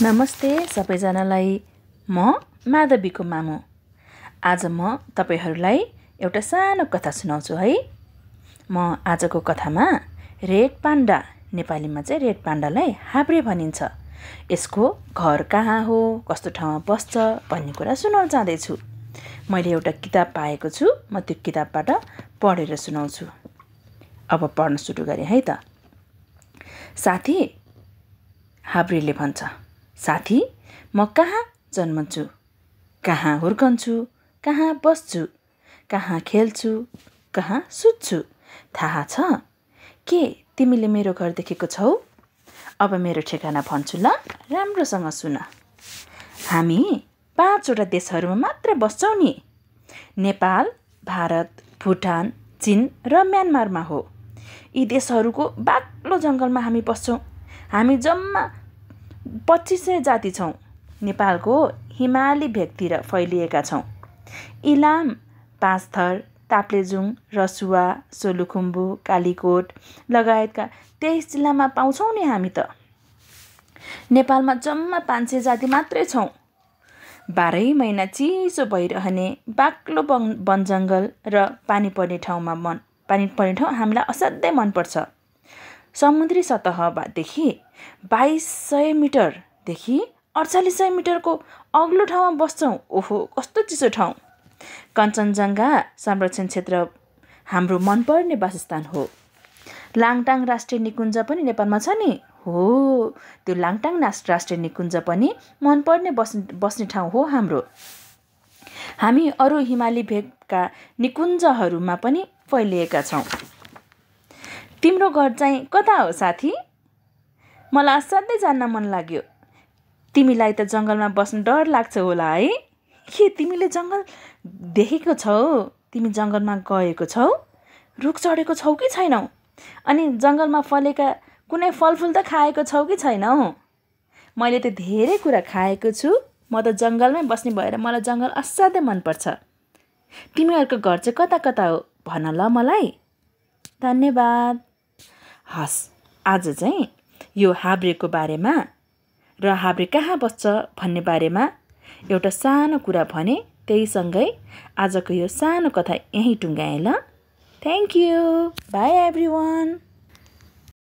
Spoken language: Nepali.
नमस्ते सबैजनालाई। म माधवीको मामु। आज म तपाईहरूलाई एउटा सानो कथा सुनाउँछु है। म आजको कथामा रेड पान्डा, नेपालीमा चाहिँ रेड पान्डालाई हाब्रे भनिन्छ, यसको घर कहाँ हो, कस्तो ठाउँमा बस्छ भन्ने कुरा सुनाउन चाहदैछु। मैले एउटा किताब पाएको छु, म त्यो किताबबाट पढेर सुनाउँछु। अब पढ्न सुरु गरेँ है त। साथी, हाब्रेले भन्छ, साथी, म कहाँ जन्मन्छु, कहाँ हुर्कन्छु, कहाँ बस्छु, कहाँ खेल्छु, कहाँ सुत्छु, थाहा छ? के तिमीले मेरो घर देखेको छौ? अब मेरो ठेगाना भन्छु ल, राम्रोसँग सुन। हामी 5 वटा देशहरूमा मात्र बस्छौँ नि। नेपाल, भारत, भुटान, चीन र म्यानमारमा हो। यी देशहरूको बाक्लो जङ्गलमा हामी बस्छौँ। हामी जम्मा 2500 जाति छौँ। नेपालको हिमाली भेगतिर फैलिएका छौँ। इलाम, पाँचथर, ताप्लेजुङ, रसुवा, सोलुखुम्बु, कालीकोट लगायतका 23 जिल्लामा पाउँछौँ नि हामी त। नेपालमा जम्मा 500 जाति मात्रै छौँ। 12 महिना चिसो भइरहने बाक्लो वन जङ्गल र पानी पर्ने ठाउँ हामीलाई असाध्यै मनपर्छ। समुद्री सतहदेखि 2200 मिटरदेखि 4800 मिटरको अग्लो ठाउँमा बस्छौँ। ओहो, कस्तो चिसो ठाउँ! कञ्चनजङ्घा संरक्षण क्षेत्र हाम्रो मनपर्ने वासस्थान हो। लाङटाङ राष्ट्रिय निकुञ्ज पनि नेपालमा छ नि। हो, त्यो लाङटाङ राष्ट्रिय निकुञ्ज पनि मनपर्ने बस्ने ठाउँ हो हाम्रो। हामी अरू हिमाली भेगका निकुञ्जहरूमा पनि फैलिएका छौँ। तिम्रो घर चाहिँ कता हो साथी? मलाई असाध्यै जान्न मन लाग्यो। तिमीलाई त जङ्गलमा बस्न डर लाग्छ होला है? के तिमीले जङ्गल देखेको छौ? तिमी जङ्गलमा गएको छौ? रुख चढेको छौ कि छैनौ? अनि जङ्गलमा फलेका कुनै फलफुल त खाएको छौ कि छैनौ? मैले त धेरै कुरा खाएको छु। म त जङ्गलमै बस्ने भएर मलाई जङ्गल असाध्यै मनपर्छ। तिमीहरूको घर चाहिँ कता कता हो भन ल मलाई। धन्यवाद। हस्, आज चाहिँ यो हाब्रेको बारेमा र हाब्रे कहाँ बस्छ भन्ने बारेमा एउटा सानो कुरा भने, त्यहीसँगै आजको यो सानो कथा यहीँ टुङ्गाएँ ल। Thank you. By everyone.